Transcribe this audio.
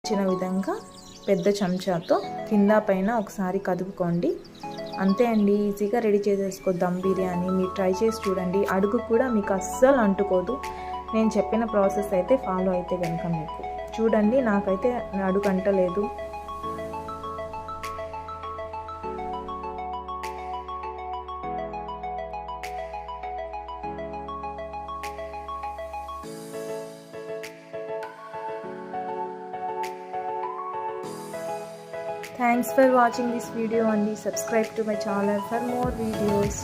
ఇచ్చిన విధంగా పెద్ద చెంచాతో కింద పైన ఒకసారి కదుపుకోండి. అంతే అండి, ఈజీగా రెడీ చేసేసుకో దమ్ బిర్యానీ. మీరు ట్రై చేసి చూడండి, అడుగు కూడా మీకు అస్సలు అంటుకోదు. నేను చెప్పిన ప్రాసెస్ అయితే ఫాలో అయితే కనుక మీకు చూడండి, నాకైతే అడుగు అంటలేదు. Thanks for watching this video and subscribe to my channel for more videos.